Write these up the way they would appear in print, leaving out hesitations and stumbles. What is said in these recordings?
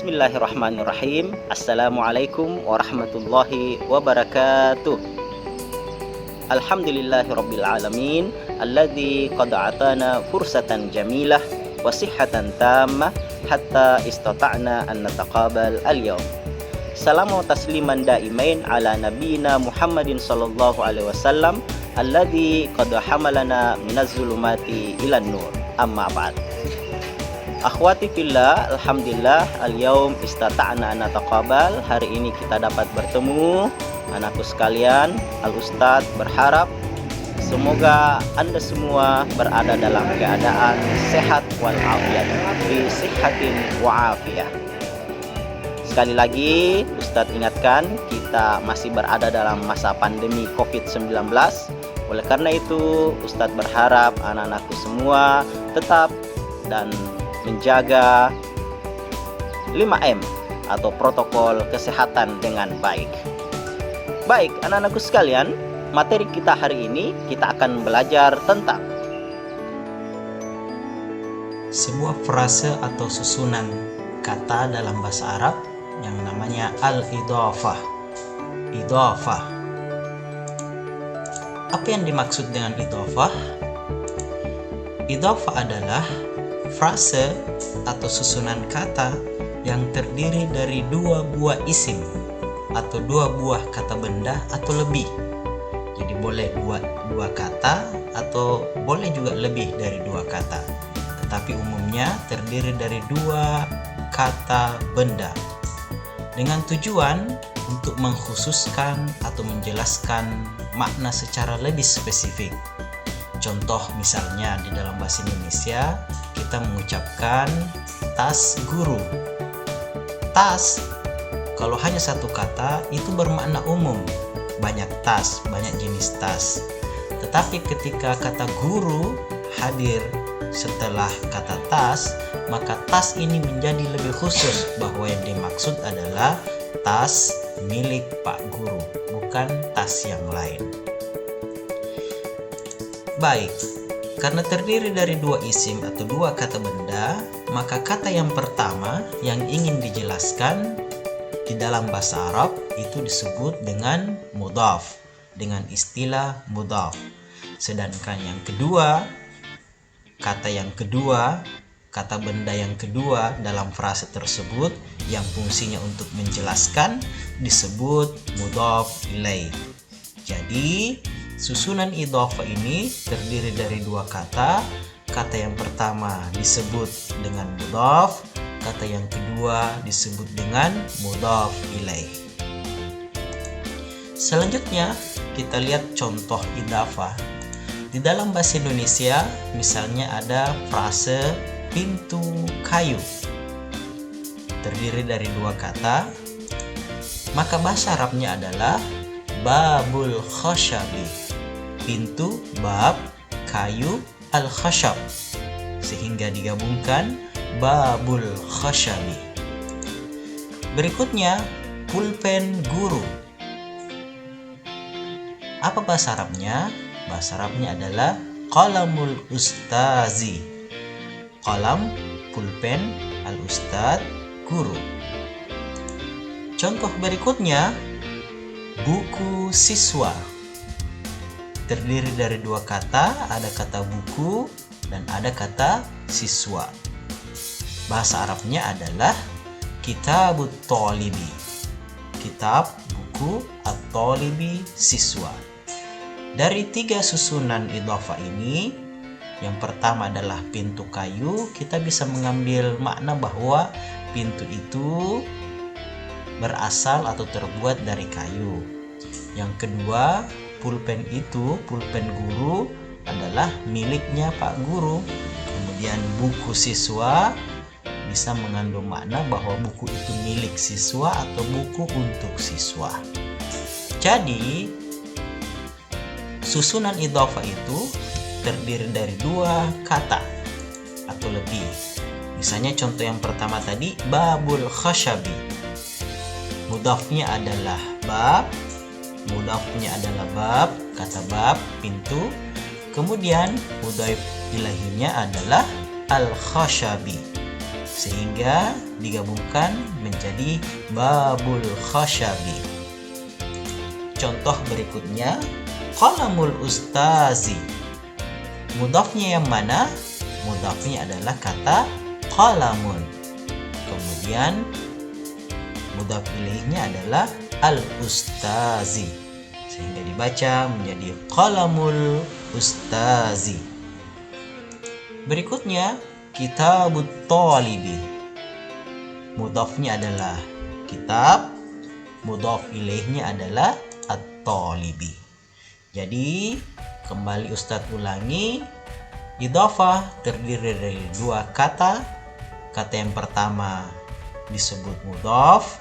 Bismillahirrahmanirrahim. Assalamualaikum warahmatullahi wabarakatuh. Alhamdulillahirabbil alamin alladzi qad atana fursatan jamilah wa sihhatan tammah hatta istata'na an nataqabal al-yawm. Salam wa tasliman daimain ala nabiyina Muhammadin sallallahu alaihi wasallam alladzi qad hamalana minaz zulumati ilan nur. Amma ba'd. Akhwati fillah, alhamdulillah al-yaum istata'na an nataqabal. Hari ini kita dapat bertemu. Anakku sekalian, Al-Ustadz berharap semoga Anda semua berada dalam keadaan sehat walafiat, fi sihatin wa afiyah. Sekali lagi, Ustadz ingatkan, kita masih berada dalam masa pandemi COVID-19. Oleh karena itu, Ustadz berharap anak-anakku semua tetap dan menjaga 5M atau protokol kesehatan dengan baik. Baik, anak-anakku sekalian, materi kita hari ini kita akan belajar tentang sebuah frase atau susunan kata dalam bahasa Arab yang namanya al-idhafah. Idhafah. Apa yang dimaksud dengan idhafah? Idhafah adalah frase atau susunan kata yang terdiri dari dua buah isim atau dua buah kata benda atau lebih. Jadi boleh dua kata atau boleh juga lebih dari dua kata. Tetapi umumnya terdiri dari dua kata benda dengan tujuan untuk mengkhususkan atau menjelaskan makna secara lebih spesifik. Contoh misalnya di dalam bahasa Indonesia kita mengucapkan tas guru. Tas kalau hanya satu kata itu bermakna umum, banyak tas, banyak jenis tas. Tetapi ketika kata guru hadir setelah kata tas, maka tas ini menjadi lebih khusus bahwa yang dimaksud adalah tas milik Pak Guru, bukan tas yang lain. Baik, karena terdiri dari dua isim atau dua kata benda, maka kata yang pertama yang ingin dijelaskan di dalam bahasa Arab itu disebut dengan mudhaf, dengan istilah mudhaf. Sedangkan yang kedua, kata benda yang kedua dalam frase tersebut yang fungsinya untuk menjelaskan disebut mudhaf ilaih. Jadi susunan idhafah ini terdiri dari dua kata. Kata yang pertama disebut dengan mudhaf, kata yang kedua disebut dengan mudhaf ilaih. Selanjutnya kita lihat contoh idhafah. Di dalam bahasa Indonesia misalnya ada frase pintu kayu. Terdiri dari dua kata. Maka bahasa Arabnya adalah babul khashabi. Pintu, bab, kayu, al-khashab. Sehingga digabungkan babul khashabi. Berikutnya pulpen guru. Apa bahasa Arabnya? Bahasa Arabnya adalah qalamul ustazi. Qalam, pulpen, al-ustad, guru. Contoh berikutnya buku siswa. Terdiri dari dua kata, ada kata buku dan ada kata siswa. Bahasa Arabnya adalah kitabut thalibi. Kitab, buku, at-thalibi, siswa. Dari tiga susunan idhafah ini, yang pertama adalah pintu kayu, kita bisa mengambil makna bahwa pintu itu berasal atau terbuat dari kayu. Yang kedua, pulpen guru adalah miliknya Pak Guru. Kemudian buku siswa bisa mengandung makna bahwa buku itu milik siswa atau buku untuk siswa. Jadi susunan idhafah itu terdiri dari dua kata atau lebih. Misalnya contoh yang pertama tadi babul khashabi. Mudhafnya adalah bab, kata bab, pintu. Kemudian mudhaf ilahinya adalah al-khashabi. sehingga digabungkan menjadi babul khashabi. Contoh berikutnya, qalamul ustazi. Mudhafnya yang mana? Mudhafnya adalah kata qalamun. Kemudian mudhaf ilaihnya adalah al-ustazi, sehingga dibaca menjadi qalamul ustazi. Berikutnya, kitabut talibi. Mudhafnya adalah kitab, mudhaf ilaihnya adalah at-talibi. Jadi, kembali Ustadz ulangi, idhofah terdiri dari dua kata. Kata yang pertama disebut mudhaf,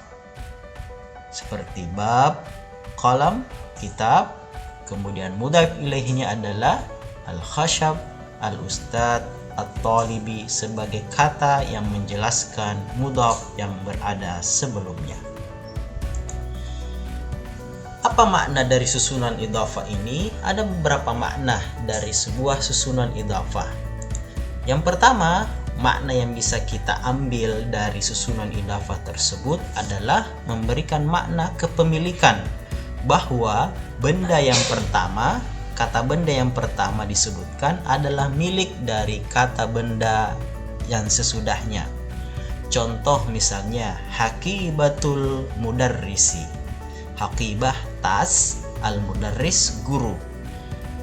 seperti bab, qalam, kitab. Kemudian mudhaf ilaihnya adalah al-khashab, al-ustadz, at-talibi sebagai kata yang menjelaskan mudhaf yang berada sebelumnya. Apa makna dari susunan idhofah ini? Ada beberapa makna dari sebuah susunan idhofah. Yang pertama, makna yang bisa kita ambil dari susunan idhofah tersebut adalah memberikan makna kepemilikan, bahwa benda yang pertama, kata benda yang pertama disebutkan adalah milik dari kata benda yang sesudahnya. Contoh misalnya, haqibatul mudarrisi. Haqibah tas, al-mudarris guru.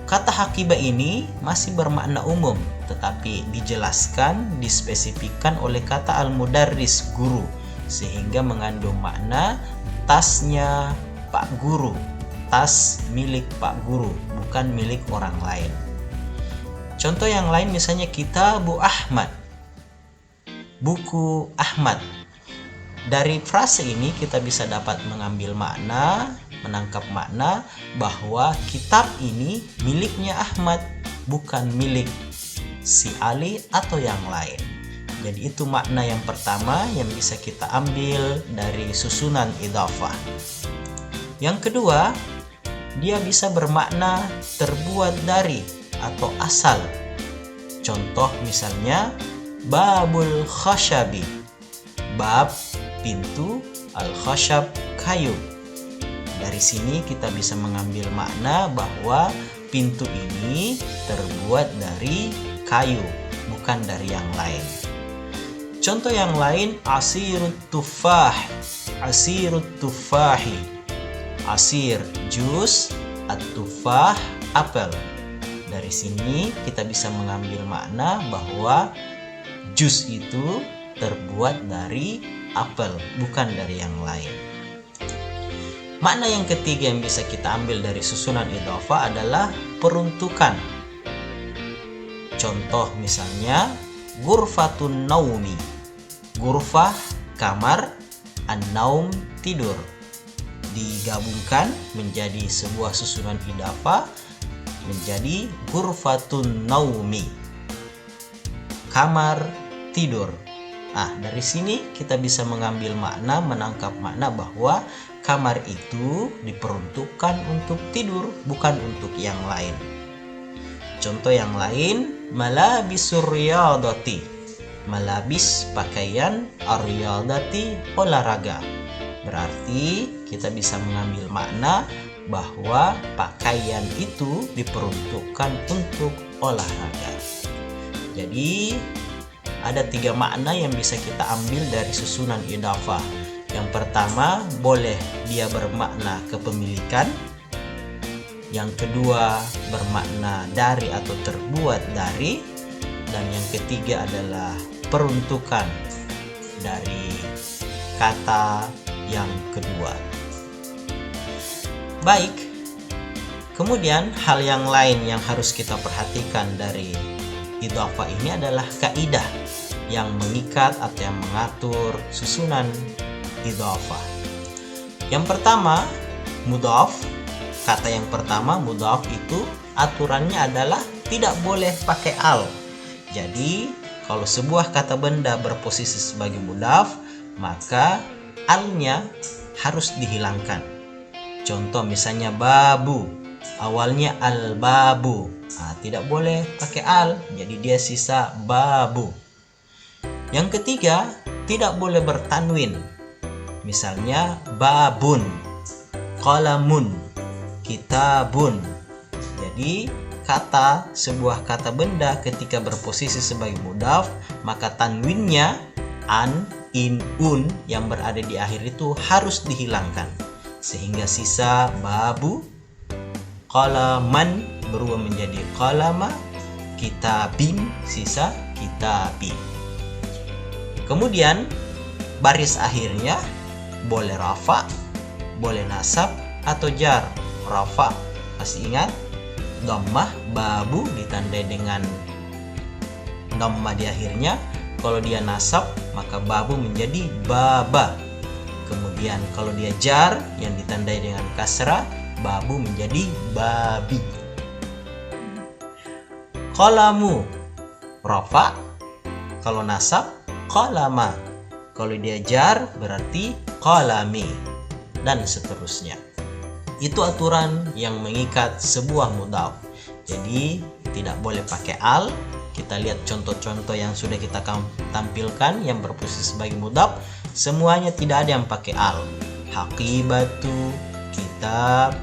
Kata haqibah ini masih bermakna umum, tetapi dijelaskan, dispesifikkan oleh kata al-mudarris guru, sehingga mengandung makna tasnya Pak Guru, tas milik Pak Guru, bukan milik orang lain. Contoh yang lain misalnya Kitabu Ahmad, buku Ahmad. Dari frase ini kita bisa dapat mengambil makna, menangkap makna bahwa kitab ini miliknya Ahmad, bukan milik si Ali atau yang lain. Jadi itu makna yang pertama yang bisa kita ambil dari susunan idhofah. Yang kedua, dia bisa bermakna terbuat dari atau asal. Contoh misalnya babul khashabi, bab pintu, al-khashab kayu. Dari sini kita bisa mengambil makna bahwa pintu ini terbuat dari kayu, bukan dari yang lain. Contoh yang lain, asirut tufah, asirut tufahi. Asir jus, at-tufah apel. Dari sini kita bisa mengambil makna bahwa jus itu terbuat dari apel, bukan dari yang lain. Makna yang ketiga yang bisa kita ambil dari susunan idhofah adalah peruntukan. Contoh misalnya ghurfatun naumi. Ghurfah kamar, an-naum tidur. Digabungkan menjadi sebuah susunan idhofah menjadi ghurfatun naumi, kamar tidur. Dari sini kita bisa mengambil makna, menangkap makna bahwa kamar itu diperuntukkan untuk tidur, bukan untuk yang lain. Contoh yang lain, malabisur riyadati. Malabis pakaian, ar-riyadati olahraga. Berarti kita bisa mengambil makna bahwa pakaian itu diperuntukkan untuk olahraga. Jadi ada 3 makna yang bisa kita ambil dari susunan idhofah. Yang pertama, boleh dia bermakna kepemilikan. Yang kedua, bermakna dari atau terbuat dari. Dan yang ketiga adalah peruntukan dari kata yang kedua. Baik, kemudian hal yang lain yang harus kita perhatikan dari idhofah ini adalah kaidah yang mengikat atau yang mengatur susunan idhofah. Yang pertama, mudhaf. Kata yang pertama, mudhaf itu aturannya adalah tidak boleh pakai al. Jadi, kalau sebuah kata benda berposisi sebagai mudhaf, maka alnya harus dihilangkan. Contoh misalnya babu, awalnya al-babu. Tidak boleh pakai al, jadi dia sisa babu. Yang ketiga, tidak boleh bertanwin. Misalnya babun, qalamun, kitabun. Jadi sebuah kata benda ketika berposisi sebagai mudhaf, maka tanwinnya an, in, un yang berada di akhir itu harus dihilangkan, sehingga sisa babu, qalaman berubah menjadi qalama, kitabin sisa kitabi. Kemudian baris akhirnya boleh rafa, boleh nasab atau jar. Rafa, masih ingat? Dhammah, babu ditandai dengan dhammah di akhirnya. Kalau dia nasab, maka babu menjadi baba. Kemudian kalau dia jar yang ditandai dengan kasrah, babu menjadi babi. Qalamu, rafa. Kalau nasab, qalama. Kalau dia jar berarti qalami, dan seterusnya. Itu aturan yang mengikat sebuah mudhaf. Jadi tidak boleh pakai al. Kita lihat contoh-contoh yang sudah kita tampilkan yang berposisi sebagai mudhaf, semuanya tidak ada yang pakai al. Haqibatu, kitab,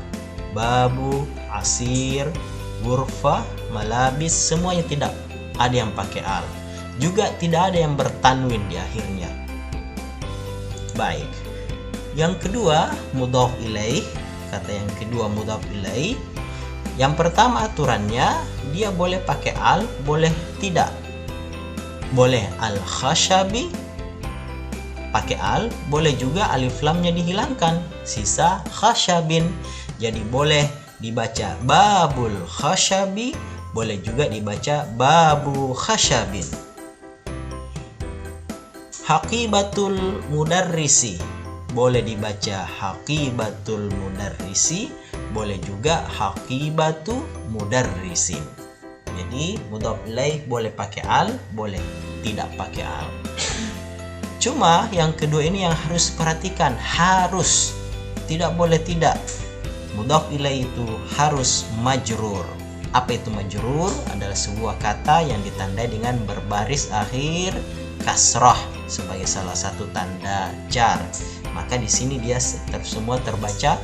babu, asir, ghurfah, malabis, semuanya tidak ada yang pakai al. Juga tidak ada yang bertanwin di akhirnya. Baik. Yang kedua, mudhaf ilaih. Kata yang kedua mudhaf ilaih. Yang pertama aturannya, dia boleh pakai al, boleh tidak. Boleh al-khashabi pakai al, boleh juga alif lamnya dihilangkan, sisa khashabin. Jadi boleh dibaca babul khashabi, boleh juga dibaca babu khashabin. Haqibatul mudarrisi, boleh dibaca haqibatul mudarrisi, boleh juga haqibatu mudarrisin. Jadi mudhaf ilaih boleh pakai al, boleh tidak pakai al. Cuma yang kedua ini yang harus perhatikan, harus, tidak boleh tidak. Mudhaf ilaih itu harus majrur. Apa itu majrur? Adalah sebuah kata yang ditandai dengan berbaris akhir kasrah sebagai salah satu tanda jar. Maka di sini dia semua terbaca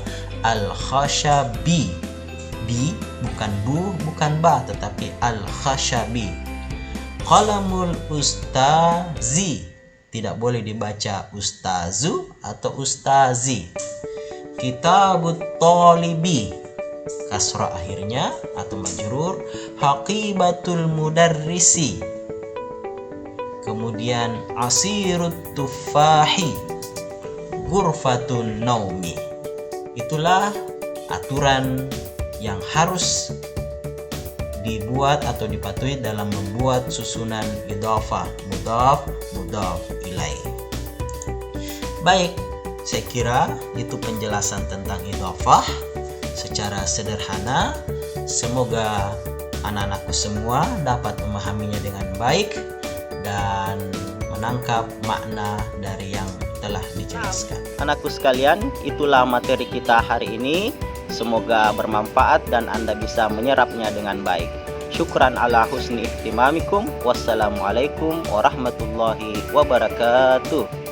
al-khashabi. Bi bukan bu, bukan ba, tetapi al-khashabi. Qalamul ustazi, tidak boleh dibaca ustazu atau ustazi. Kitabut talibi, kasrah akhirnya atau majrur. Haqibatul mudarrisi. Kemudian asirut tufahi, ghurfatun naumi. Itulah aturan yang harus dibuat atau dipatuhi dalam membuat susunan idhofah, mudhaf ilaih. Baik, saya kira itu penjelasan tentang idhofah secara sederhana. Semoga anak-anakku semua dapat memahaminya dengan baik dan menangkap makna dari yang telah dijelaskan. Anakku sekalian, itulah materi kita hari ini. Semoga bermanfaat dan Anda bisa menyerapnya dengan baik. Syukran ala husni ihtimamikum. Wassalamualaikum warahmatullahi wabarakatuh.